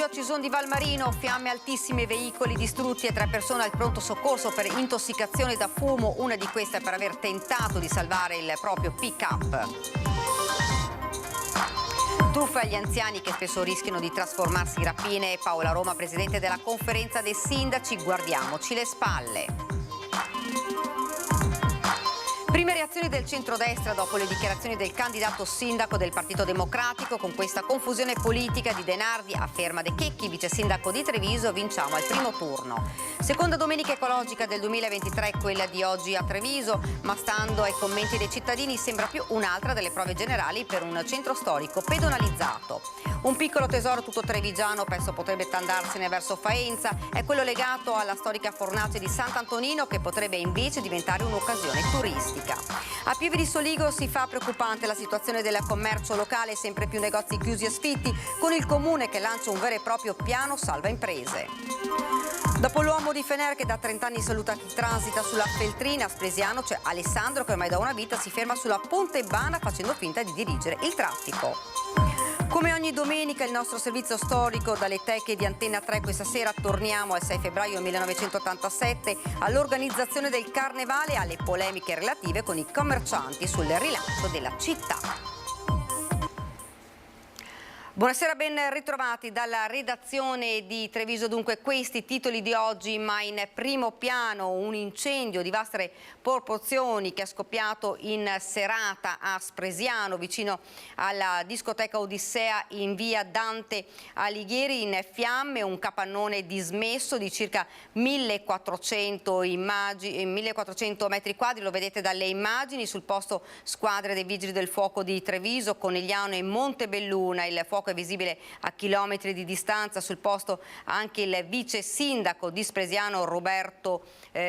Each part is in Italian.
Incendio a Cison di Valmarino, fiamme altissime, veicoli distrutti e 3 persone al pronto soccorso per intossicazione da fumo, una di queste per aver tentato di salvare il proprio pick-up. Truffe agli anziani che spesso rischiano di trasformarsi in rapine. Paola Roma, presidente della conferenza dei sindaci, guardiamoci le spalle. Prime reazioni del centrodestra dopo le dichiarazioni del candidato sindaco del Partito Democratico. Con questa confusione politica di Denardi, afferma De Checchi, vice sindaco di Treviso, vinciamo al primo turno. Seconda domenica ecologica del 2023, quella di oggi a Treviso, ma stando ai commenti dei cittadini sembra più un'altra delle prove generali per un centro storico pedonalizzato. Un piccolo tesoro tutto trevigiano, presto potrebbe andarsene verso Faenza, è quello legato alla storica fornace di Sant'Antonino, che potrebbe invece diventare un'occasione turistica. A Pieve di Soligo si fa preoccupante la situazione del commercio locale, sempre più negozi chiusi e sfitti, con il comune che lancia un vero e proprio piano salva imprese. Dopo l'uomo di Fener che da 30 anni saluta chi transita sulla Feltrina, a Spresiano c'è Alessandro che ormai da una vita si ferma sulla Ponte Bana facendo finta di dirigere il traffico. Come ogni domenica il nostro servizio storico dalle teche di Antenna 3. Questa sera torniamo al 6 febbraio 1987 all'organizzazione del Carnevale e alle polemiche relative con i commercianti sul rilancio della città. Buonasera, ben ritrovati dalla redazione di Treviso. Dunque questi titoli di oggi, ma in primo piano un incendio di vaste proporzioni che è scoppiato in serata a Spresiano, vicino alla discoteca Odissea in via Dante Alighieri, in fiamme, un capannone dismesso di circa 1400 metri quadri, lo vedete dalle immagini. Sul posto squadre dei Vigili del Fuoco di Treviso, Conegliano e Montebelluna. Il fuoco è visibile a chilometri di distanza. Sul posto anche il vice sindaco di Spresiano Roberto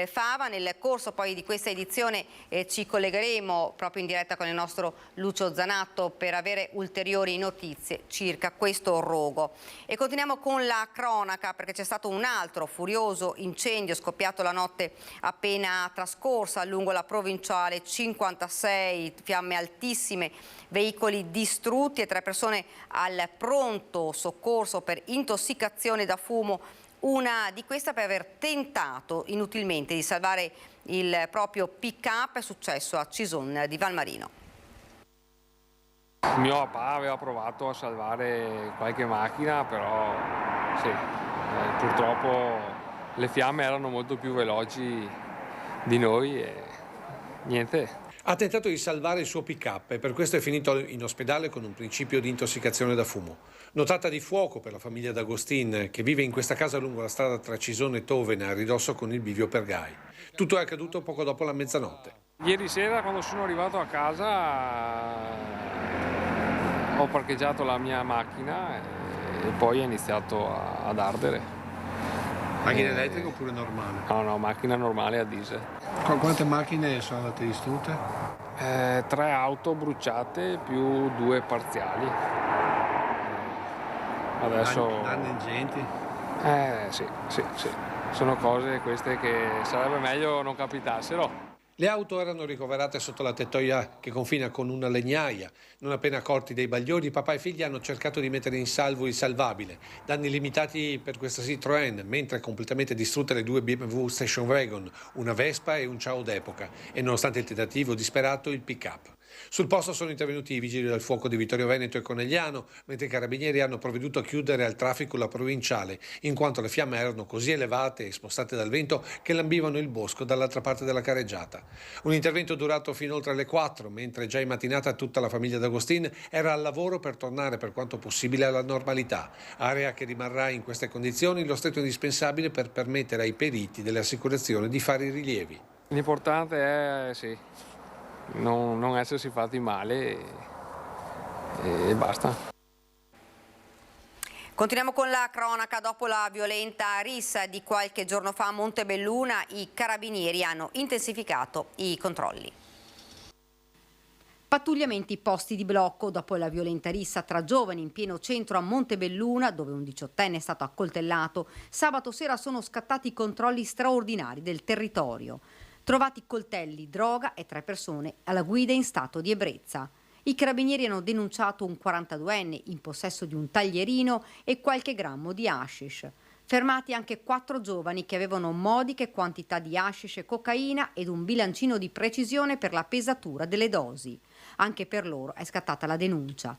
Fava. Nel corso poi di questa edizione ci collegheremo proprio in diretta con il nostro Lucio Zanatto per avere ulteriori notizie circa questo rogo. E continuiamo con la cronaca, perché c'è stato un altro furioso incendio scoppiato la notte appena trascorsa lungo la provinciale 56, fiamme altissime, veicoli distrutti e 3 persone al pronto soccorso per intossicazione da fumo, una di queste per aver tentato inutilmente di salvare il proprio pick-up. È successo a Cison di Valmarino. Mio papà aveva provato a salvare qualche macchina, però sì, purtroppo le fiamme erano molto più veloci di noi e niente. Ha tentato di salvare il suo pick-up e per questo è finito in ospedale con un principio di intossicazione da fumo. Notata di fuoco per la famiglia D'Agostin, che vive in questa casa lungo la strada tra Cisone e Tovena, a ridosso con il bivio Pergai. Tutto è accaduto poco dopo la mezzanotte. Ieri sera, quando sono arrivato a casa, ho parcheggiato la mia macchina e poi è iniziato ad ardere. Macchina elettrica oppure normale? No, macchina normale a diesel. Quante macchine sono andate distrutte? 3 auto bruciate più 2 parziali. Adesso... Danni ingenti? Sì. Sono cose queste che sarebbe meglio non capitassero. Le auto erano ricoverate sotto la tettoia che confina con una legnaia. Non appena accorti dei bagliori, papà e figli hanno cercato di mettere in salvo il salvabile. Danni limitati per questa Citroën, mentre completamente distrutte le 2 BMW Station Wagon, una Vespa e un Ciao d'epoca, e nonostante il tentativo disperato, il pick-up. Sul posto sono intervenuti i vigili del fuoco di Vittorio Veneto e Conegliano, mentre i carabinieri hanno provveduto a chiudere al traffico la provinciale, in quanto le fiamme erano così elevate e spostate dal vento che lambivano il bosco dall'altra parte della carreggiata. Un intervento durato fino oltre le 4, mentre già in mattinata tutta la famiglia D'Agostin era al lavoro per tornare per quanto possibile alla normalità, area che rimarrà in queste condizioni lo stretto indispensabile per permettere ai periti delle assicurazioni di fare i rilievi. L'importante è non essersi fatti male e basta. Continuiamo con la cronaca. Dopo la violenta rissa di qualche giorno fa a Montebelluna, i carabinieri hanno intensificato i controlli. Pattugliamenti posti di blocco dopo la violenta rissa tra giovani in pieno centro a Montebelluna, dove un 18enne è stato accoltellato. Sabato sera sono scattati controlli straordinari del territorio. Trovati coltelli, droga e 3 persone alla guida in stato di ebbrezza. I carabinieri hanno denunciato un 42enne in possesso di un taglierino e qualche grammo di hashish. Fermati anche 4 giovani che avevano modiche quantità di hashish e cocaina ed un bilancino di precisione per la pesatura delle dosi. Anche per loro è scattata la denuncia.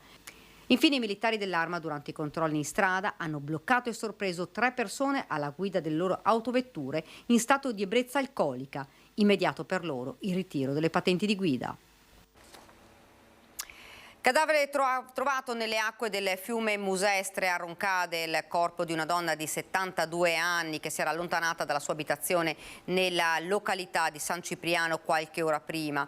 Infine i militari dell'Arma durante i controlli in strada hanno bloccato e sorpreso 3 persone alla guida delle loro autovetture in stato di ebbrezza alcolica. Immediato per loro il ritiro delle patenti di guida. Cadavere trovato nelle acque del fiume Musestre a Roncade, il corpo di una donna di 72 anni che si era allontanata dalla sua abitazione nella località di San Cipriano qualche ora prima.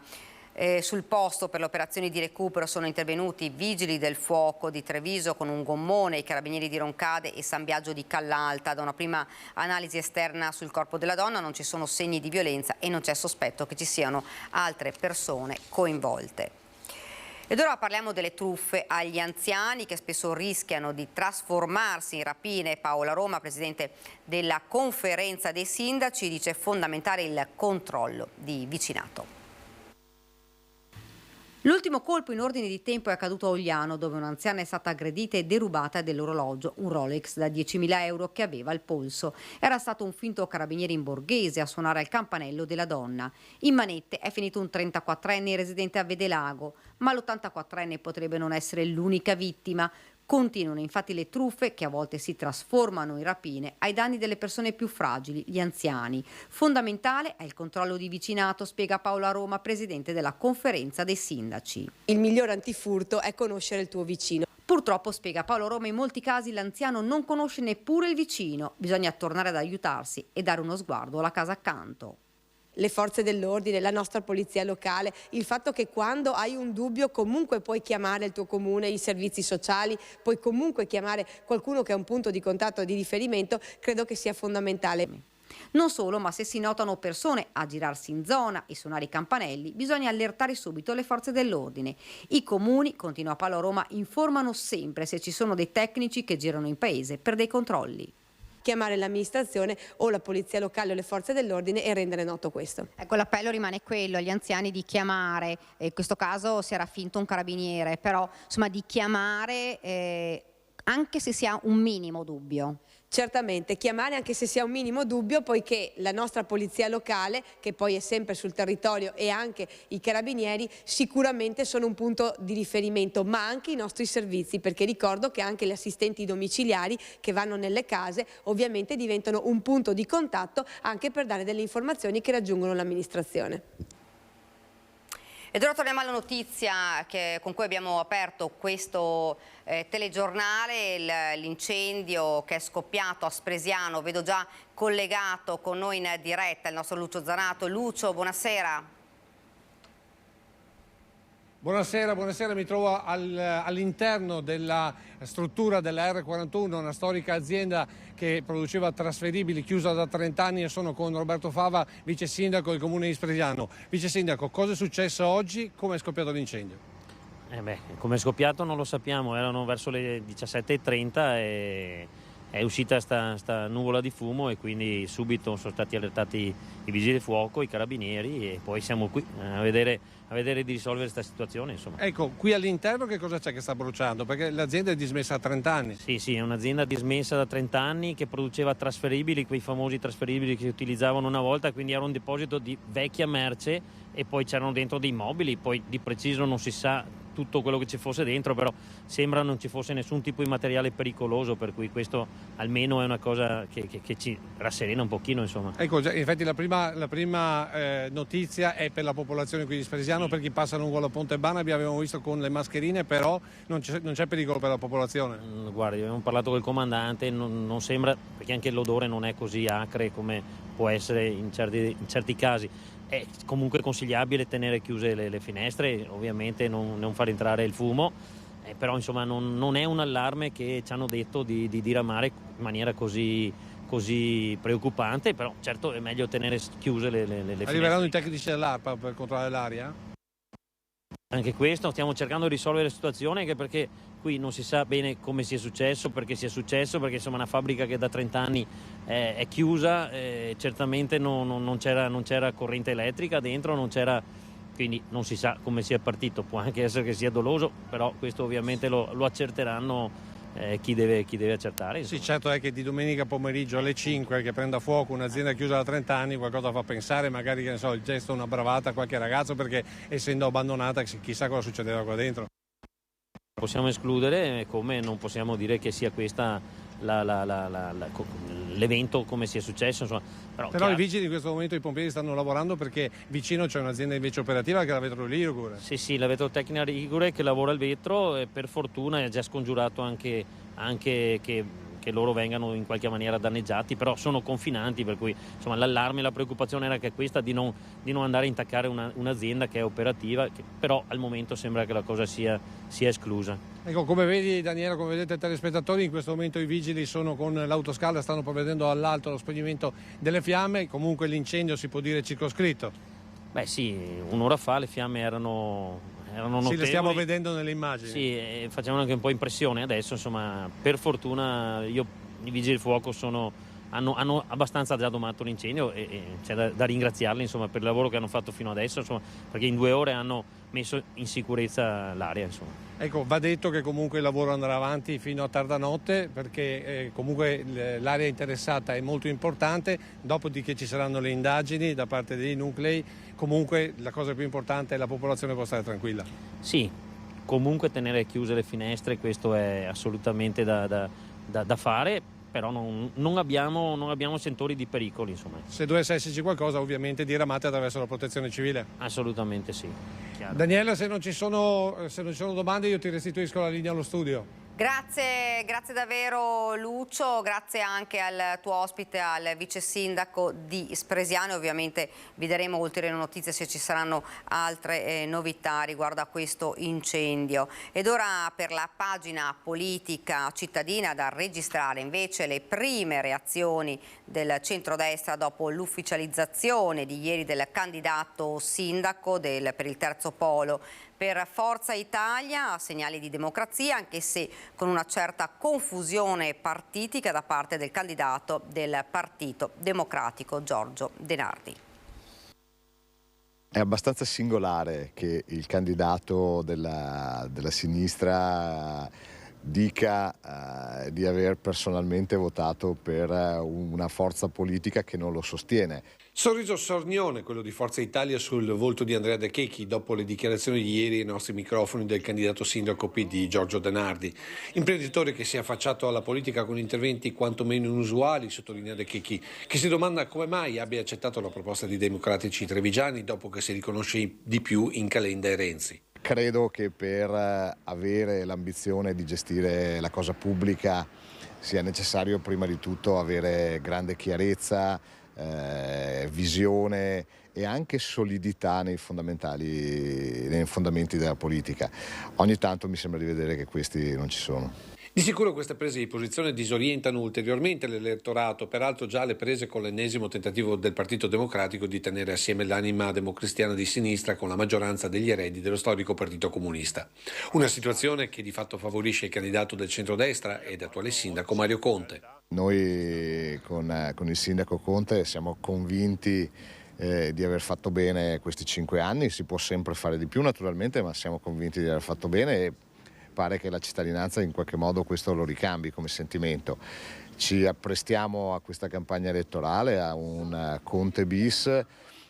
Sul posto per le operazioni di recupero sono intervenuti i vigili del fuoco di Treviso con un gommone, i carabinieri di Roncade e San Biagio di Callalta. Da una prima analisi esterna sul corpo della donna non ci sono segni di violenza e non c'è sospetto che ci siano altre persone coinvolte. Ed ora parliamo delle truffe agli anziani che spesso rischiano di trasformarsi in rapine. Paola Roma, presidente della Conferenza dei Sindaci, dice fondamentale il controllo di vicinato. L'ultimo colpo in ordine di tempo è accaduto a Ogliano, dove un'anziana è stata aggredita e derubata dell'orologio, un Rolex da 10.000 euro che aveva al polso. Era stato un finto carabiniere in borghese a suonare al campanello della donna. In manette è finito un 34enne residente a Vedelago, ma l'84enne potrebbe non essere l'unica vittima. Continuano infatti le truffe che a volte si trasformano in rapine ai danni delle persone più fragili, gli anziani. Fondamentale è il controllo di vicinato, spiega Paola Roma, presidente della Conferenza dei Sindaci. Il miglior antifurto è conoscere il tuo vicino. Purtroppo, spiega Paolo Roma, in molti casi l'anziano non conosce neppure il vicino. Bisogna tornare ad aiutarsi e dare uno sguardo alla casa accanto. Le forze dell'ordine, la nostra polizia locale, il fatto che quando hai un dubbio comunque puoi chiamare il tuo comune, i servizi sociali, puoi comunque chiamare qualcuno che è un punto di contatto di riferimento, credo che sia fondamentale. Non solo, ma se si notano persone a girarsi in zona e suonare i campanelli, bisogna allertare subito le forze dell'ordine. I comuni, continua Paolo Roma, informano sempre se ci sono dei tecnici che girano in paese per dei controlli. Chiamare l'amministrazione o la polizia locale o le forze dell'ordine e rendere noto questo. Ecco, l'appello rimane quello agli anziani di chiamare, in questo caso si era finto un carabiniere, però insomma di chiamare anche se si ha un minimo dubbio. Certamente, chiamare anche se si ha un minimo dubbio, poiché la nostra polizia locale, che poi è sempre sul territorio, e anche i carabinieri sicuramente sono un punto di riferimento, ma anche i nostri servizi, perché ricordo che anche gli assistenti domiciliari che vanno nelle case ovviamente diventano un punto di contatto anche per dare delle informazioni che raggiungono l'amministrazione. Ed ora torniamo alla notizia con cui abbiamo aperto questo telegiornale, l'incendio che è scoppiato a Spresiano. Vedo già collegato con noi in diretta il nostro Lucio Zanato. Lucio, buonasera. Buonasera, mi trovo all'interno della struttura della R41, una storica azienda che produceva trasferibili, chiusa da 30 anni, e sono con Roberto Fava, vice sindaco del comune di Spresiano. Vice sindaco, cosa è successo oggi? Come è scoppiato l'incendio? Come è scoppiato non lo sappiamo, erano verso le 17:30 e è uscita sta nuvola di fumo e quindi subito sono stati allertati i vigili del fuoco, i carabinieri, e poi siamo qui a vedere di risolvere questa situazione, insomma. Ecco, qui all'interno che cosa c'è che sta bruciando? Perché l'azienda è dismessa da 30 anni. Sì, è un'azienda dismessa da 30 anni che produceva trasferibili, quei famosi trasferibili che utilizzavano una volta, quindi era un deposito di vecchia merce e poi c'erano dentro dei mobili, poi di preciso non si sa tutto quello che ci fosse dentro, però sembra non ci fosse nessun tipo di materiale pericoloso, per cui questo almeno è una cosa che ci rasserena un pochino, insomma. Ecco, infatti la prima notizia è per la popolazione qui di Spresiano, per chi passa lungo la Ponte Bana. Abbiamo visto con le mascherine, però non c'è pericolo per la popolazione. Guardi, abbiamo parlato col comandante, non sembra, perché anche l'odore non è così acre come può essere in certi casi. È comunque consigliabile tenere chiuse le finestre, ovviamente non far entrare il fumo, però insomma non è un allarme che ci hanno detto di diramare in maniera così preoccupante, però certo è meglio tenere chiuse le finestre. Arriveranno i tecnici dell'ARPA per controllare l'aria? Anche questo, stiamo cercando di risolvere la situazione, anche perché qui non si sa bene come sia successo, perché insomma una fabbrica che da 30 anni è chiusa, certamente non c'era corrente elettrica dentro, non c'era quindi non si sa come sia partito, può anche essere che sia doloso, però questo ovviamente lo accerteranno chi deve accertare. Sì, certo è che di domenica pomeriggio alle 5 che prenda fuoco un'azienda chiusa da 30 anni qualcosa fa pensare, magari che ne so, il gesto, una bravata a qualche ragazzo, perché essendo abbonata chissà cosa succedeva qua dentro. Possiamo escludere, come non possiamo dire che sia questa l'evento come sia successo, insomma. Però i vigili in questo momento, i pompieri stanno lavorando perché vicino c'è un'azienda invece operativa che è la Vetro Ligure. Sì, la Vetrotecnica Ligure che lavora il vetro e per fortuna è già scongiurato anche che loro vengano in qualche maniera danneggiati, però sono confinanti, per cui insomma l'allarme e la preoccupazione era che questa di non andare a intaccare un'azienda che è operativa, però al momento sembra che la cosa sia esclusa. Ecco, come vedi Daniela, come vedete telespettatori, in questo momento i vigili sono con l'autoscala, stanno provvedendo all'alto allo spegnimento delle fiamme, comunque l'incendio si può dire circoscritto. Beh sì, un'ora fa le fiamme erano notevoli. Sì, le stiamo vedendo nelle immagini. Sì, facevano anche un po' impressione, adesso insomma per fortuna i vigili del fuoco hanno abbastanza già domato l'incendio e c'è da ringraziarli insomma per il lavoro che hanno fatto fino adesso, insomma, perché in 2 ore hanno messo in sicurezza l'area, insomma. Ecco, va detto che comunque il lavoro andrà avanti fino a tarda notte perché comunque l'area interessata è molto importante, dopodiché ci saranno le indagini da parte dei nuclei, comunque la cosa più importante è la popolazione può stare tranquilla. Sì, comunque tenere chiuse le finestre, questo è assolutamente da fare, però non abbiamo sentori di pericoli, insomma. Se dovesse esserci qualcosa ovviamente diramate attraverso la protezione civile. Assolutamente sì. Chiaro. Daniela, se non ci sono domande io ti restituisco la linea allo studio. Grazie davvero Lucio, grazie anche al tuo ospite, al vice sindaco di Spresiano. Ovviamente vi daremo ulteriori notizie se ci saranno altre novità riguardo a questo incendio. Ed ora per la pagina politica cittadina da registrare invece le prime reazioni del centrodestra dopo l'ufficializzazione di ieri del candidato sindaco per il terzo polo. Per Forza Italia segnali di democrazia, anche se con una certa confusione partitica da parte del candidato del Partito Democratico Giorgio De Nardi. È abbastanza singolare che il candidato della sinistra dica di aver personalmente votato per una forza politica che non lo sostiene. Sorriso sornione quello di Forza Italia sul volto di Andrea De Checchi dopo le dichiarazioni di ieri ai nostri microfoni del candidato sindaco PD Giorgio De Nardi. Imprenditore che si è affacciato alla politica con interventi quantomeno inusuali, sottolinea De Checchi, che si domanda come mai abbia accettato la proposta di democratici trevigiani dopo che si riconosce di più in Calenda e Renzi. Credo che per avere l'ambizione di gestire la cosa pubblica sia necessario prima di tutto avere grande chiarezza, visione e anche solidità nei fondamenti della politica. Ogni tanto mi sembra di vedere che questi non ci sono. Di sicuro queste prese di posizione disorientano ulteriormente l'elettorato, peraltro già le prese con l'ennesimo tentativo del Partito Democratico di tenere assieme l'anima democristiana di sinistra con la maggioranza degli eredi dello storico Partito Comunista. Una situazione che di fatto favorisce il candidato del centrodestra ed attuale sindaco Mario Conte. Noi con il sindaco Conte siamo convinti di aver fatto bene questi 5 anni, si può sempre fare di più naturalmente, ma siamo convinti di aver fatto bene e pare che la cittadinanza in qualche modo questo lo ricambi come sentimento. Ci apprestiamo a questa campagna elettorale, a un Conte bis,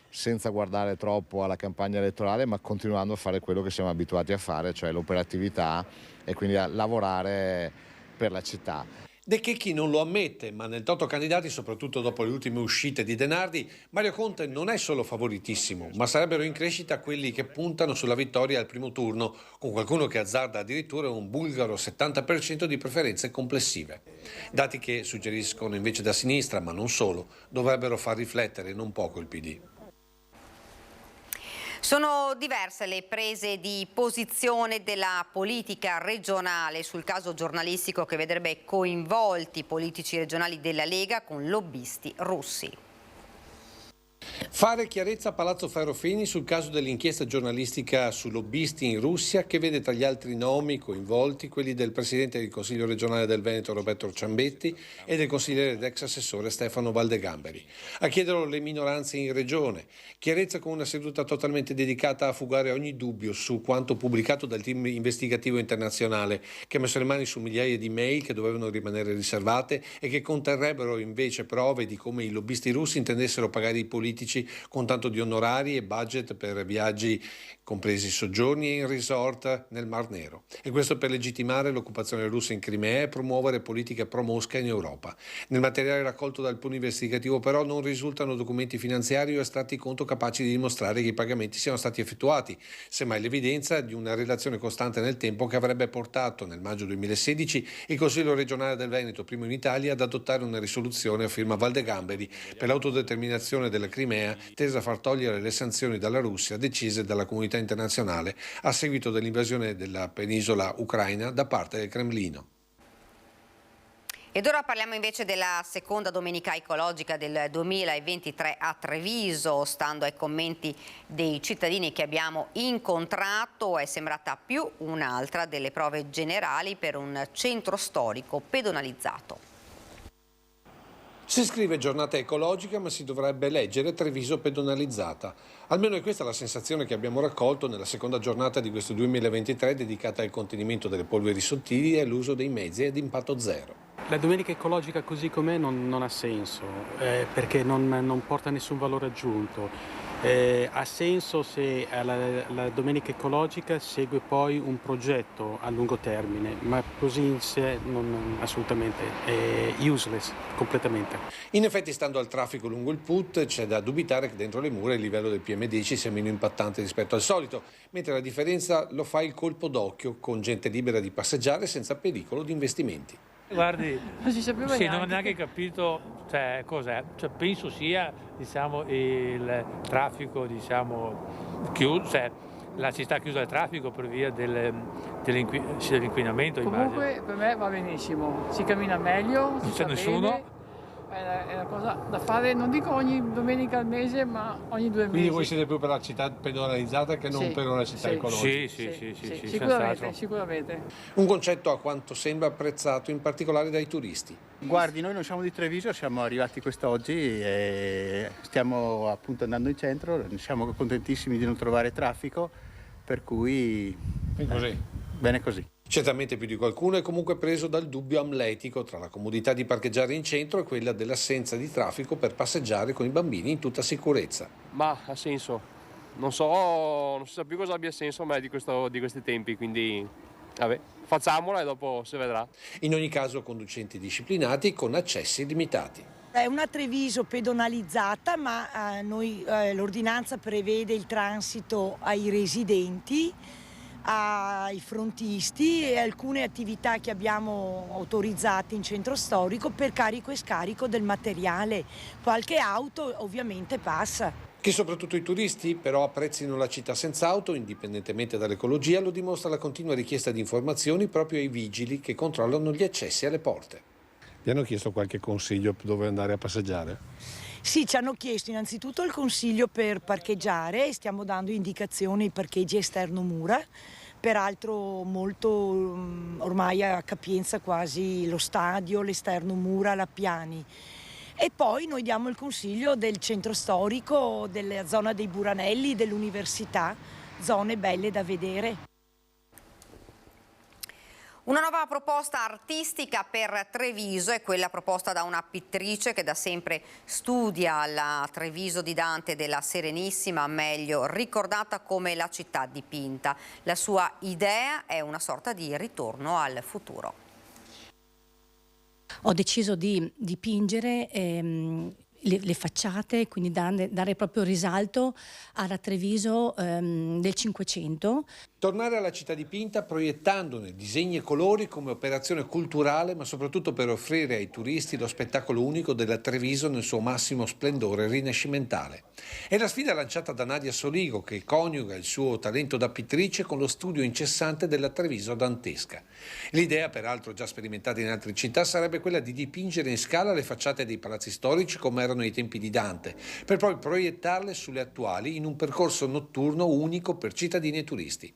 senza guardare troppo alla campagna elettorale, ma continuando a fare quello che siamo abituati a fare, cioè l'operatività e quindi a lavorare per la città. De Checchi non lo ammette, ma nel toto candidati, soprattutto dopo le ultime uscite di De Nardi, Mario Conte non è solo favoritissimo, ma sarebbero in crescita quelli che puntano sulla vittoria al primo turno, con qualcuno che azzarda addirittura un bulgaro 70% di preferenze complessive. Dati che suggeriscono invece da sinistra, ma non solo, dovrebbero far riflettere non poco il PD. Sono diverse le prese di posizione della politica regionale sul caso giornalistico che vedrebbe coinvolti politici regionali della Lega con lobbisti russi. Fare chiarezza a Palazzo Ferrofini sul caso dell'inchiesta giornalistica su lobbisti in Russia, che vede tra gli altri nomi coinvolti quelli del presidente del Consiglio regionale del Veneto Roberto Ciambetti e del consigliere ed ex assessore Stefano Valdegamberi. A chiederlo le minoranze in regione. Chiarezza con una seduta totalmente dedicata a fugare ogni dubbio su quanto pubblicato dal team investigativo internazionale, che ha messo le mani su migliaia di mail che dovevano rimanere riservate e che conterrebbero invece prove di come i lobbisti russi intendessero pagare i politici con tanto di onorari e budget per viaggi, compresi soggiorni e in resort nel Mar Nero. E questo per legittimare l'occupazione russa in Crimea e promuovere politiche pro-Mosca in Europa. Nel materiale raccolto dal pool investigativo però non risultano documenti finanziari o estratti conto capaci di dimostrare che i pagamenti siano stati effettuati, semmai l'evidenza di una relazione costante nel tempo che avrebbe portato nel maggio 2016 il Consiglio regionale del Veneto, primo in Italia, ad adottare una risoluzione a firma Valdegamberi per l'autodeterminazione della Crimea, tesa a far togliere le sanzioni dalla Russia decise dalla comunità internazionale a seguito dell'invasione della penisola ucraina da parte del Cremlino. Ed ora parliamo invece della seconda domenica ecologica del 2023 a Treviso. Stando ai commenti dei cittadini che abbiamo incontrato, è sembrata più un'altra delle prove generali per un centro storico pedonalizzato. Si scrive giornata ecologica, ma si dovrebbe leggere Treviso pedonalizzata. Almeno è questa la sensazione che abbiamo raccolto nella seconda giornata di questo 2023 dedicata al contenimento delle polveri sottili e all'uso dei mezzi ad impatto zero. La domenica ecologica così com'è non ha senso, perché non porta nessun valore aggiunto. Ha senso se la domenica ecologica segue poi un progetto a lungo termine, ma così in sé assolutamente è useless, completamente. In effetti, stando al traffico lungo il PUT, c'è da dubitare che dentro le mura il livello del PM10 sia meno impattante rispetto al solito, mentre la differenza lo fa il colpo d'occhio, con gente libera di passeggiare senza pericolo di investimenti. Guardi, non si sapeva sì, non ho neanche capito cos'è. Penso sia il traffico chiuso, la città chiusa al traffico per via dell'inquinamento. Comunque immagino. Per me va benissimo, si cammina meglio, Non c'è nessuno. È una cosa da fare, non dico ogni domenica al mese, ma ogni 2 mesi. Quindi voi siete più per la città pedonalizzata che non per una città ecologica? Sì, sicuramente. Un concetto a quanto sembra apprezzato in particolare dai turisti. Guardi, noi non siamo di Treviso, siamo arrivati quest'oggi e stiamo appunto andando in centro, siamo contentissimi di non trovare traffico, per cui bene così. Certamente più di qualcuno è comunque preso dal dubbio amletico tra la comodità di parcheggiare in centro e quella dell'assenza di traffico per passeggiare con i bambini in tutta sicurezza. Ma ha senso, non si sa più cosa abbia senso mai di questi tempi, quindi vabbè, facciamola e dopo si vedrà. In ogni caso conducenti disciplinati con accessi limitati. È una Treviso pedonalizzata, ma l'ordinanza prevede il transito ai residenti, ai frontisti e alcune attività che abbiamo autorizzate in centro storico per carico e scarico del materiale. Qualche auto ovviamente passa. Che soprattutto i turisti però apprezzino la città senza auto, indipendentemente dall'ecologia, lo dimostra la continua richiesta di informazioni proprio ai vigili che controllano gli accessi alle porte. Vi hanno chiesto qualche consiglio dove andare a passeggiare? Sì, ci hanno chiesto innanzitutto il consiglio per parcheggiare e stiamo dando indicazioni ai parcheggi esterno mura, peraltro molto ormai a capienza quasi lo stadio, l'esterno mura, Lappiani. E poi noi diamo il consiglio del centro storico, della zona dei Buranelli, dell'università, zone belle da vedere. Una nuova proposta artistica per Treviso è quella proposta da una pittrice che da sempre studia la Treviso di Dante della Serenissima, meglio ricordata come la città dipinta. La sua idea è una sorta di ritorno al futuro. Ho deciso di dipingere le facciate, quindi dare proprio risalto alla Treviso del Cinquecento. Tornare alla città dipinta proiettandone disegni e colori come operazione culturale, ma soprattutto per offrire ai turisti lo spettacolo unico della Treviso nel suo massimo splendore rinascimentale. È la sfida lanciata da Nadia Soligo, che coniuga il suo talento da pittrice con lo studio incessante della Treviso dantesca. L'idea, peraltro già sperimentata in altre città, sarebbe quella di dipingere in scala le facciate dei palazzi storici come erano ai tempi di Dante, per poi proiettarle sulle attuali in un percorso notturno unico per cittadini e turisti.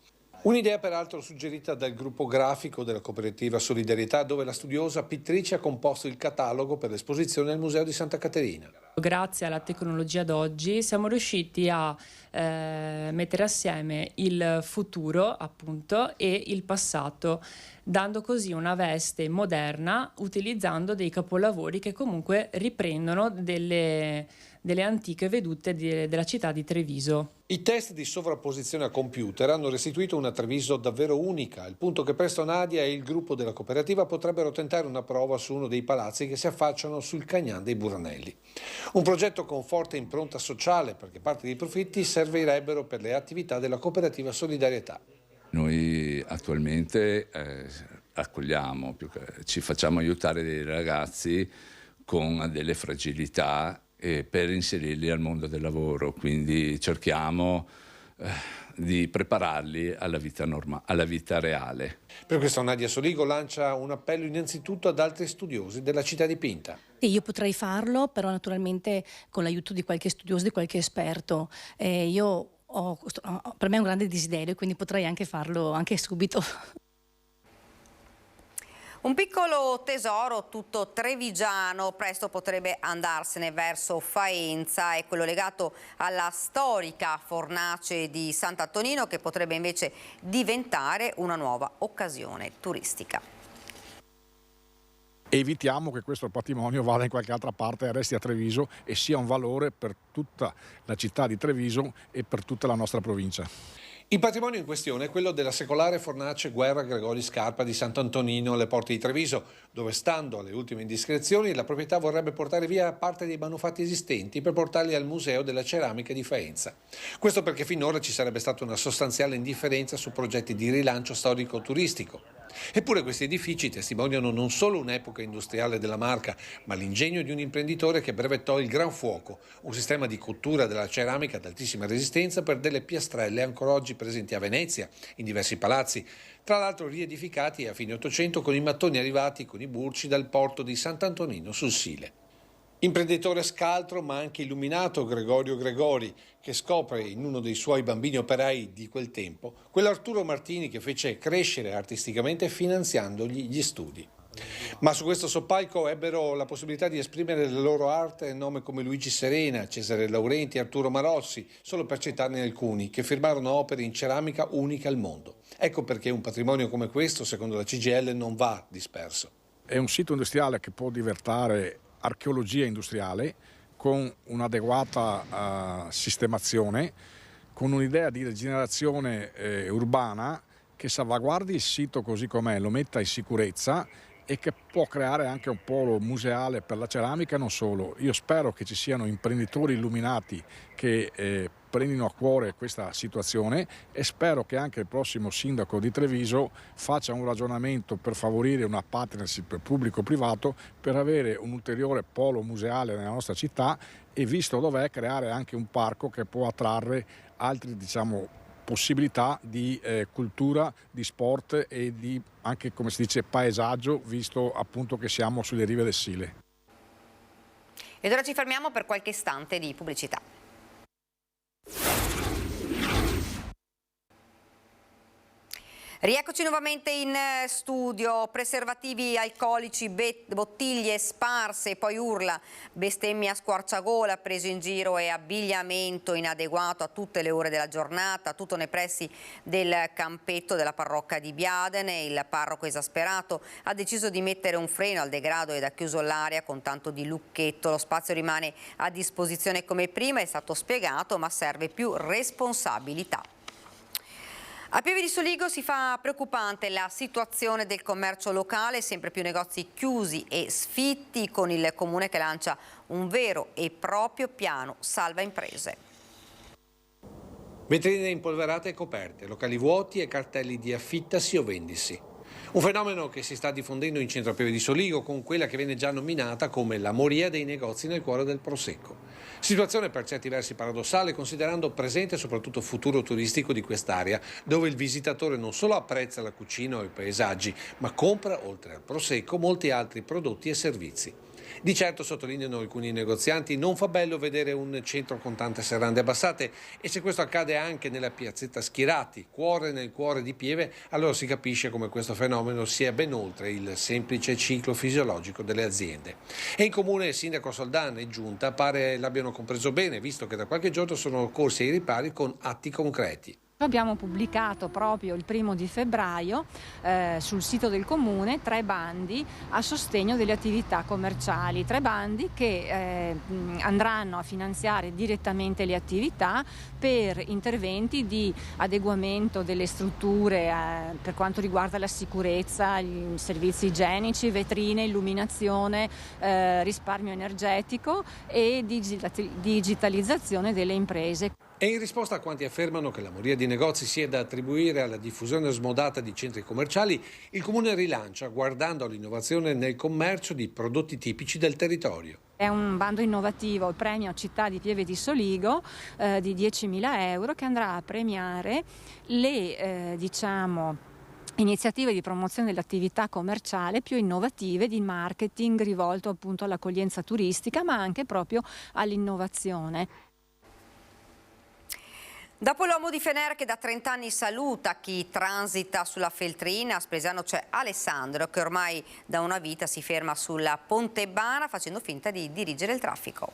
Un'idea peraltro suggerita dal gruppo grafico della cooperativa Solidarietà, dove la studiosa pittrice ha composto il catalogo per l'esposizione al Museo di Santa Caterina. Grazie alla tecnologia d'oggi siamo riusciti a mettere assieme il futuro, appunto, e il passato, dando così una veste moderna, utilizzando dei capolavori che comunque riprendono delle antiche vedute della città di Treviso. I test di sovrapposizione a computer hanno restituito una Treviso davvero unica, al punto che presto Nadia e il gruppo della cooperativa potrebbero tentare una prova su uno dei palazzi che si affacciano sul Cagnan dei Buranelli. Un progetto con forte impronta sociale, perché parte dei profitti servirebbero per le attività della cooperativa Solidarietà. Noi attualmente accogliamo, ci facciamo aiutare dei ragazzi con delle fragilità per inserirli al mondo del lavoro, quindi cerchiamo di prepararli alla vita reale. Per questo Nadia Soligo lancia un appello innanzitutto ad altri studiosi della città dipinta. Io potrei farlo, però naturalmente con l'aiuto di qualche studioso, di qualche esperto. Per me è un grande desiderio, quindi potrei anche farlo anche subito. Un piccolo tesoro tutto trevigiano presto potrebbe andarsene verso Faenza, è quello legato alla storica fornace di Sant'Antonino, che potrebbe invece diventare una nuova occasione turistica. Evitiamo che questo patrimonio vada in qualche altra parte e resti a Treviso e sia un valore per tutta la città di Treviso e per tutta la nostra provincia. Il patrimonio in questione è quello della secolare fornace Guerra Gregori Scarpa di Sant'Antonino alle porte di Treviso, dove, stando alle ultime indiscrezioni, la proprietà vorrebbe portare via parte dei manufatti esistenti per portarli al Museo della Ceramica di Faenza. Questo perché finora ci sarebbe stata una sostanziale indifferenza su progetti di rilancio storico-turistico. Eppure questi edifici testimoniano non solo un'epoca industriale della marca, ma l'ingegno di un imprenditore che brevettò il Gran Fuoco, un sistema di cottura della ceramica ad altissima resistenza per delle piastrelle ancora oggi presenti a Venezia, in diversi palazzi, tra l'altro riedificati a fine Ottocento con i mattoni arrivati con i burci dal porto di Sant'Antonino sul Sile. Imprenditore scaltro ma anche illuminato Gregorio Gregori, che scopre in uno dei suoi bambini operai di quel tempo quell'Arturo Martini che fece crescere artisticamente finanziandogli gli studi. Ma su questo soppalco ebbero la possibilità di esprimere la loro arte nome come Luigi Serena, Cesare Laurenti e Arturo Marossi, solo per citarne alcuni, che firmarono opere in ceramica uniche al mondo. Ecco perché un patrimonio come questo, secondo la CGIL, non va disperso. È un sito industriale che può diventare archeologia industriale con un'adeguata sistemazione, con un'idea di rigenerazione urbana che salvaguardi il sito così com'è, lo metta in sicurezza e che può creare anche un polo museale per la ceramica e non solo. Io spero che ci siano imprenditori illuminati che prendino a cuore questa situazione e spero che anche il prossimo sindaco di Treviso faccia un ragionamento per favorire una partnership pubblico-privato per avere un ulteriore polo museale nella nostra città e, visto dov'è, creare anche un parco che può attrarre altri, possibilità di cultura, di sport e di anche, come si dice, paesaggio, visto appunto che siamo sulle rive del Sile. Ed ora ci fermiamo per qualche istante di pubblicità. Rieccoci nuovamente in studio. Preservativi alcolici, bottiglie sparse, poi urla, bestemmia a squarciagola, preso in giro e abbigliamento inadeguato a tutte le ore della giornata, tutto nei pressi del campetto della parrocchia di Biadene. Il parroco, esasperato, ha deciso di mettere un freno al degrado ed ha chiuso l'area con tanto di lucchetto. Lo spazio rimane a disposizione come prima, è stato spiegato, ma serve più responsabilità. A Pieve di Soligo si fa preoccupante la situazione del commercio locale, sempre più negozi chiusi e sfitti, con il comune che lancia un vero e proprio piano salva imprese. Vetrine impolverate e coperte, locali vuoti e cartelli di affittasi o vendisi. Un fenomeno che si sta diffondendo in centro a Pieve di Soligo con quella che viene già nominata come la moria dei negozi nel cuore del Prosecco. Situazione per certi versi paradossale considerando presente e soprattutto futuro turistico di quest'area, dove il visitatore non solo apprezza la cucina o i paesaggi, ma compra, oltre al Prosecco, molti altri prodotti e servizi. Di certo, sottolineano alcuni negozianti, non fa bello vedere un centro con tante serrande abbassate, e se questo accade anche nella piazzetta Schierati, cuore nel cuore di Pieve, allora si capisce come questo fenomeno sia ben oltre il semplice ciclo fisiologico delle aziende. E in comune il sindaco Soldán e Giunta pare l'abbiano compreso bene, visto che da qualche giorno sono corsi ai ripari con atti concreti. Abbiamo pubblicato proprio il 1° febbraio sul sito del Comune 3 bandi a sostegno delle attività commerciali, 3 bandi che andranno a finanziare direttamente le attività per interventi di adeguamento delle strutture per quanto riguarda la sicurezza, i servizi igienici, vetrine, illuminazione, risparmio energetico e digitalizzazione delle imprese. E in risposta a quanti affermano che la moria di negozi sia da attribuire alla diffusione smodata di centri commerciali, il Comune rilancia guardando all'innovazione nel commercio di prodotti tipici del territorio. È un bando innovativo, il premio Città di Pieve di Soligo di 10.000 euro che andrà a premiare le iniziative di promozione dell'attività commerciale più innovative di marketing rivolto appunto all'accoglienza turistica ma anche proprio all'innovazione. Dopo l'uomo di Fener che da 30 anni saluta chi transita sulla Feltrina, a Spresiano c'è Alessandro che ormai da una vita si ferma sulla Pontebana facendo finta di dirigere il traffico.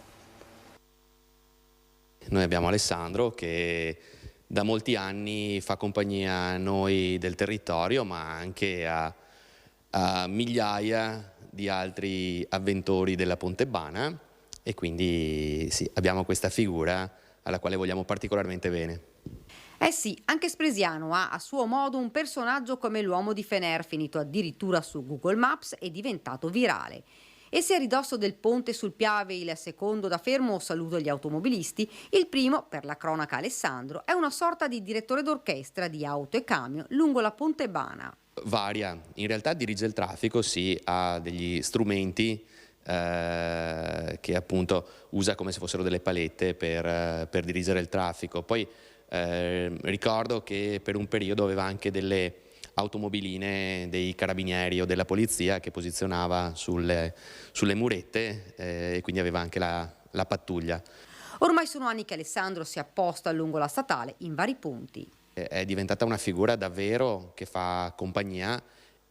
Noi abbiamo Alessandro che da molti anni fa compagnia a noi del territorio ma anche a migliaia di altri avventori della Pontebana e quindi sì, abbiamo questa figura alla quale vogliamo particolarmente bene. Eh sì, anche Spresiano ha a suo modo un personaggio come l'uomo di Fener, finito addirittura su Google Maps e diventato virale. E se a ridosso del ponte sul Piave il secondo da fermo saluta gli automobilisti, il primo, per la cronaca Alessandro, è una sorta di direttore d'orchestra di auto e camion lungo la Pontebana. Varia, in realtà dirige il traffico, sì, ha degli strumenti che appunto usa come se fossero delle palette per dirigere il traffico. Poi ricordo che per un periodo aveva anche delle automobiline dei carabinieri o della polizia che posizionava sulle murette e quindi aveva anche la pattuglia. Ormai sono anni che Alessandro si apposta lungo la statale in vari punti. È diventata una figura davvero che fa compagnia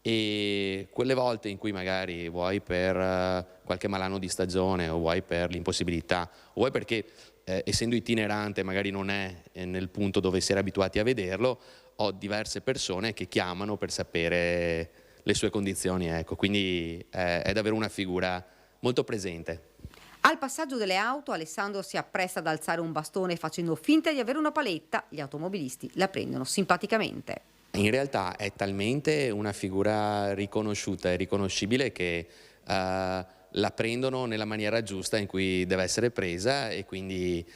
e quelle volte in cui magari vuoi per qualche malanno di stagione o vuoi per l'impossibilità o vuoi perché essendo itinerante magari non è nel punto dove si era abituati a vederlo, ho diverse persone che chiamano per sapere le sue condizioni, ecco, quindi è davvero una figura molto presente. Al passaggio delle auto Alessandro si appresta ad alzare un bastone facendo finta di avere una paletta, gli automobilisti la prendono simpaticamente. In realtà è talmente una figura riconosciuta e riconoscibile che la prendono nella maniera giusta in cui deve essere presa e quindi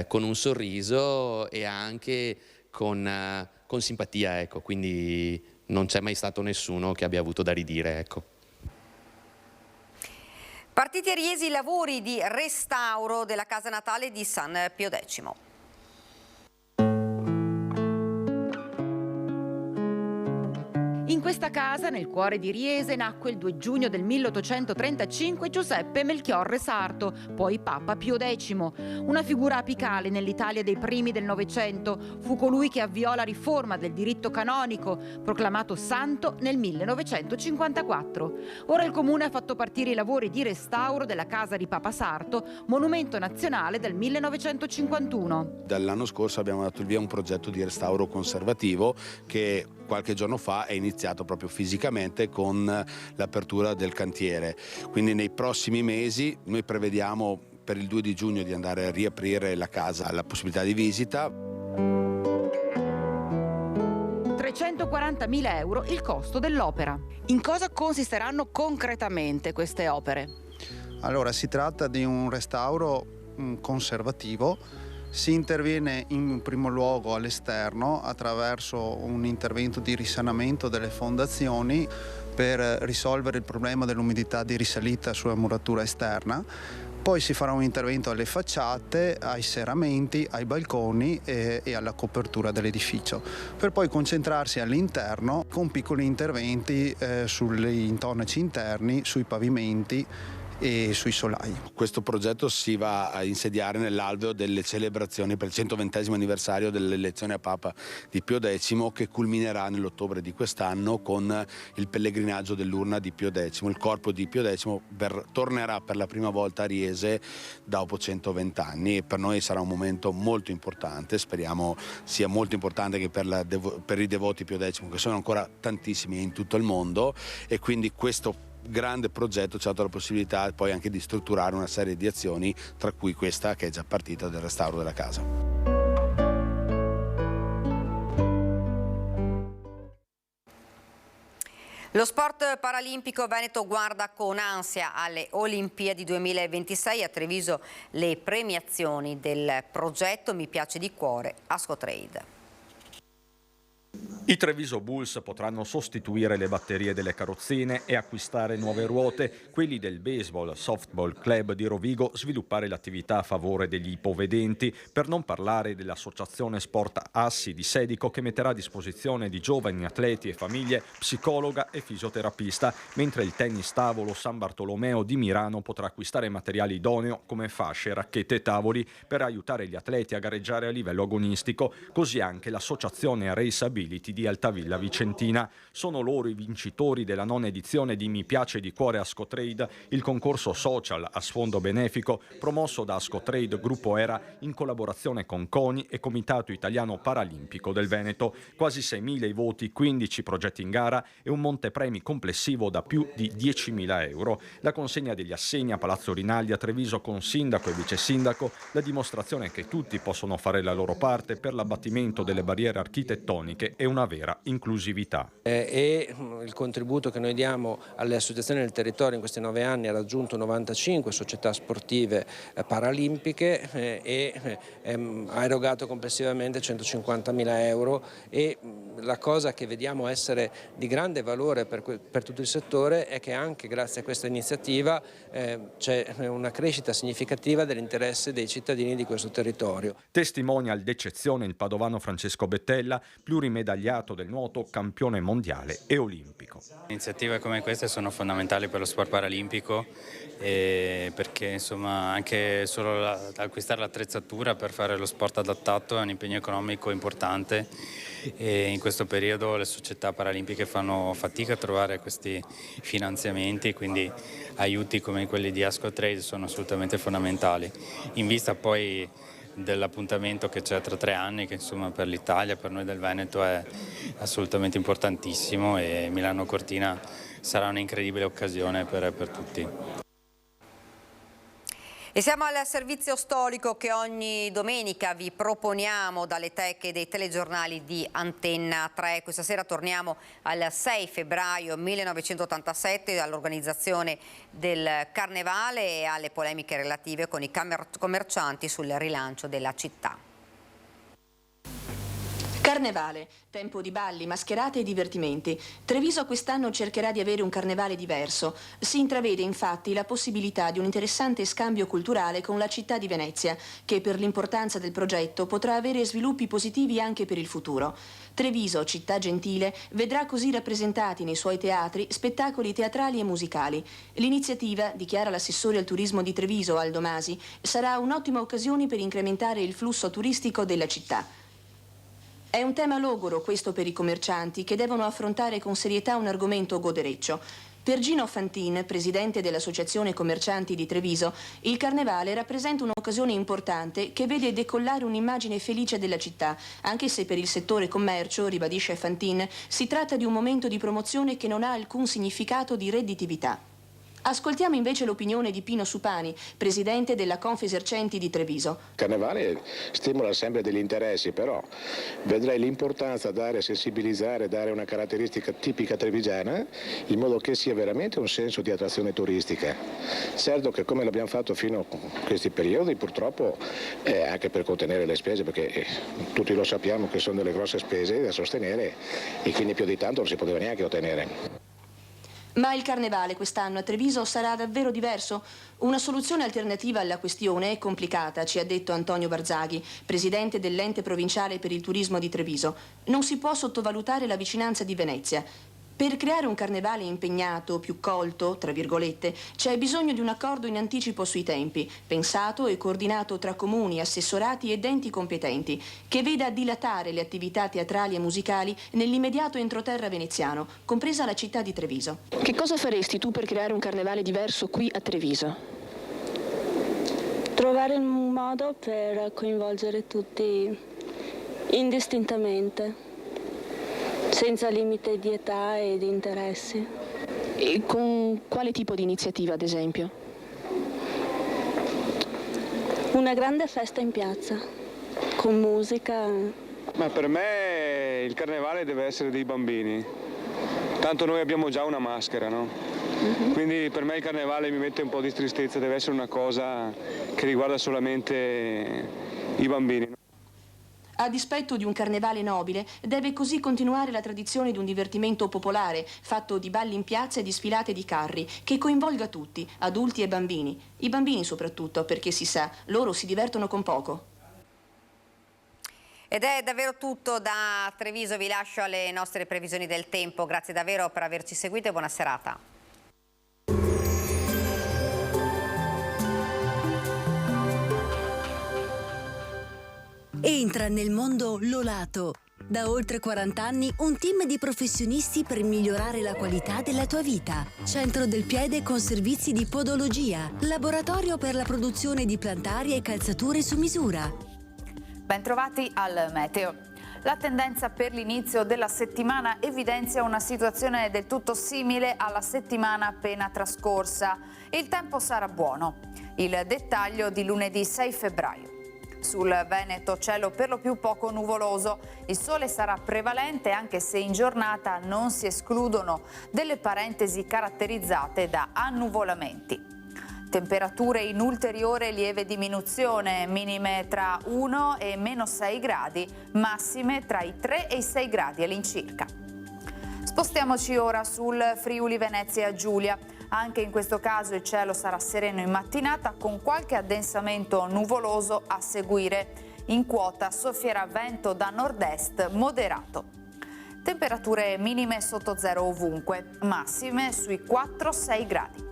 con un sorriso e anche con simpatia, ecco, quindi non c'è mai stato nessuno che abbia avuto da ridire, ecco. Partiti a Riesi i lavori di restauro della casa natale di San Pio X. In questa casa, nel cuore di Riese, nacque il 2 giugno del 1835 Giuseppe Melchiorre Sarto, poi Papa Pio X. Una figura apicale nell'Italia dei primi del Novecento, fu colui che avviò la riforma del diritto canonico, proclamato santo nel 1954. Ora il Comune ha fatto partire i lavori di restauro della casa di Papa Sarto, monumento nazionale del 1951. Dall'anno scorso abbiamo dato il via a un progetto di restauro conservativo che qualche giorno fa è iniziato proprio fisicamente con l'apertura del cantiere. Quindi nei prossimi mesi noi prevediamo per il 2 di giugno di andare a riaprire la casa alla possibilità di visita. 340.000 euro il costo dell'opera. In cosa consisteranno concretamente queste opere? Allora, si tratta di un restauro conservativo. Si interviene in primo luogo all'esterno attraverso un intervento di risanamento delle fondazioni per risolvere il problema dell'umidità di risalita sulla muratura esterna. Poi si farà un intervento alle facciate, ai serramenti, ai balconi e alla copertura dell'edificio, per poi concentrarsi all'interno con piccoli interventi sugli intonaci interni, sui pavimenti e sui solai. Questo progetto si va a insediare nell'alveo delle celebrazioni per il 120° anniversario dell'elezione a Papa di Pio X, che culminerà nell'ottobre di quest'anno con il pellegrinaggio dell'urna di Pio X. Il corpo di Pio X tornerà per la prima volta a Riese dopo 120 anni e per noi sarà un momento molto importante, speriamo sia molto importante che per i devoti Pio X, che sono ancora tantissimi in tutto il mondo, e quindi questo grande progetto ci ha dato la possibilità poi anche di strutturare una serie di azioni, tra cui questa che è già partita, del restauro della casa. Lo sport paralimpico veneto guarda con ansia alle Olimpiadi 2026. A Treviso le premiazioni del progetto Mi piace di cuore Ascotrade. I Treviso Bulls potranno sostituire le batterie delle carrozzine e acquistare nuove ruote, quelli del Baseball Softball Club di Rovigo sviluppare l'attività a favore degli ipovedenti, per non parlare dell'Associazione Sport Assi di Sedico, che metterà a disposizione di giovani atleti e famiglie psicologa e fisioterapista, mentre il tennis tavolo San Bartolomeo di Mirano potrà acquistare materiale idoneo come fasce, racchette e tavoli per aiutare gli atleti a gareggiare a livello agonistico, così anche l'Associazione Raceability di Altavilla Vicentina. Sono loro i vincitori della 9ª edizione di Mi piace di cuore Ascotrade, il concorso social a sfondo benefico promosso da Ascotrade Gruppo Era in collaborazione con CONI e Comitato Italiano Paralimpico del Veneto. Quasi 6.000 i voti, 15 progetti in gara e un montepremi complessivo da più di 10.000 euro. La consegna degli assegni a Palazzo Rinaldi a Treviso con sindaco e vice sindaco, la dimostrazione che tutti possono fare la loro parte per l'abbattimento delle barriere architettoniche e una vera inclusività. E il contributo che noi diamo alle associazioni del territorio in questi 9 anni ha raggiunto 95 società sportive paralimpiche e ha erogato complessivamente 150.000 euro, e la cosa che vediamo essere di grande valore per tutto il settore è che anche grazie a questa iniziativa c'è una crescita significativa dell'interesse dei cittadini di questo territorio. Testimonial d'eccezione il padovano Francesco Bettella, plurimedagliato del nuoto, campione mondiale e olimpico. Iniziative come queste sono fondamentali per lo sport paralimpico, perché insomma anche solo acquistare l'attrezzatura per fare lo sport adattato è un impegno economico importante, e in questo periodo le società paralimpiche fanno fatica a trovare questi finanziamenti, quindi aiuti come quelli di Ascotrade sono assolutamente fondamentali, in vista poi dell'appuntamento che c'è tra 3 anni, che insomma per l'Italia, per noi del Veneto è assolutamente importantissimo, e Milano Cortina sarà un'incredibile occasione per tutti. E siamo al servizio storico che ogni domenica vi proponiamo dalle teche dei telegiornali di Antenna 3. Questa sera torniamo al 6 febbraio 1987 all'organizzazione del Carnevale e alle polemiche relative con i commercianti sul rilancio della città. Carnevale, tempo di balli, mascherate e divertimenti. Treviso quest'anno cercherà di avere un carnevale diverso. Si intravede infatti la possibilità di un interessante scambio culturale con la città di Venezia, che per l'importanza del progetto potrà avere sviluppi positivi anche per il futuro. Treviso, città gentile, vedrà così rappresentati nei suoi teatri spettacoli teatrali e musicali. L'iniziativa, dichiara l'assessore al turismo di Treviso Aldo Masi, sarà un'ottima occasione per incrementare il flusso turistico della città. È un tema logoro questo per i commercianti, che devono affrontare con serietà un argomento godereccio. Per Gino Fantin, presidente dell'Associazione Commercianti di Treviso, il Carnevale rappresenta un'occasione importante che vede decollare un'immagine felice della città, anche se per il settore commercio, ribadisce Fantin, si tratta di un momento di promozione che non ha alcun significato di redditività. Ascoltiamo invece l'opinione di Pino Supani, presidente della Confesercenti di Treviso. Il carnevale stimola sempre degli interessi, però vedrei l'importanza dare, sensibilizzare, dare una caratteristica tipica trevigiana, in modo che sia veramente un senso di attrazione turistica. Certo che come l'abbiamo fatto fino a questi periodi, purtroppo anche per contenere le spese, perché tutti lo sappiamo che sono delle grosse spese da sostenere e quindi più di tanto non si poteva neanche ottenere. Ma il carnevale quest'anno a Treviso sarà davvero diverso? Una soluzione alternativa alla questione è complicata, ci ha detto Antonio Barzaghi, presidente dell'ente provinciale per il turismo di Treviso. Non si può sottovalutare la vicinanza di Venezia. Per creare un carnevale impegnato, più colto, tra virgolette, c'è bisogno di un accordo in anticipo sui tempi, pensato e coordinato tra comuni, assessorati ed enti competenti, che veda dilatare le attività teatrali e musicali nell'immediato entroterra veneziano, compresa la città di Treviso. Che cosa faresti tu per creare un carnevale diverso qui a Treviso? Trovare un modo per coinvolgere tutti indistintamente, senza limite di età e di interessi. E con quale tipo di iniziativa, ad esempio? Una grande festa in piazza, con musica. Ma per me il carnevale deve essere dei bambini. Tanto noi abbiamo già una maschera, no? Quindi per me il carnevale mi mette un po' di tristezza, deve essere una cosa che riguarda solamente i bambini. A dispetto di un carnevale nobile, deve così continuare la tradizione di un divertimento popolare, fatto di balli in piazza e di sfilate di carri, che coinvolga tutti, adulti e bambini. I bambini soprattutto, perché si sa, loro si divertono con poco. Ed è davvero tutto da Treviso, vi lascio alle nostre previsioni del tempo. Grazie davvero per averci seguito e buona serata. Entra nel mondo Lolato. Da oltre 40 anni un team di professionisti per migliorare la qualità della tua vita. Centro del piede con servizi di podologia. Laboratorio per la produzione di plantari e calzature su misura. Bentrovati al meteo. La tendenza per l'inizio della settimana evidenzia una situazione del tutto simile alla settimana appena trascorsa. Il tempo sarà buono. Il dettaglio di lunedì 6 febbraio. Sul Veneto cielo per lo più poco nuvoloso, il sole sarà prevalente anche se in giornata non si escludono delle parentesi caratterizzate da annuvolamenti. Temperature in ulteriore lieve diminuzione, minime tra 1 e meno 6 gradi, massime tra i 3 e i 6 gradi all'incirca. Spostiamoci ora sul Friuli Venezia Giulia. Anche in questo caso il cielo sarà sereno in mattinata con qualche addensamento nuvoloso a seguire. In quota soffierà vento da nord-est moderato. Temperature minime sotto zero ovunque, massime sui 4-6 gradi.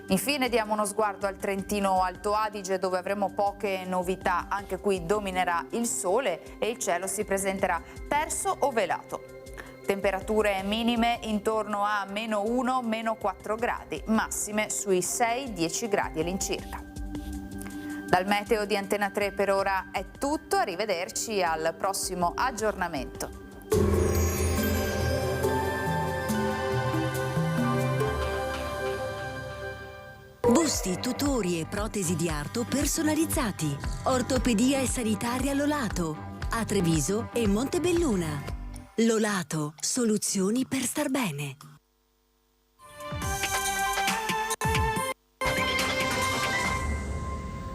Infine diamo uno sguardo al Trentino Alto Adige dove avremo poche novità. Anche qui dominerà il sole e il cielo si presenterà terso o velato. Temperature minime intorno a -1, -4 gradi, massime sui 6-10 gradi all'incirca. Dal meteo di Antena 3 per ora è tutto, arrivederci al prossimo aggiornamento. Busti, tutori e protesi di arto personalizzati. Ortopedia e sanitaria Lolato. A Treviso e Montebelluna. Lolato, soluzioni per star bene.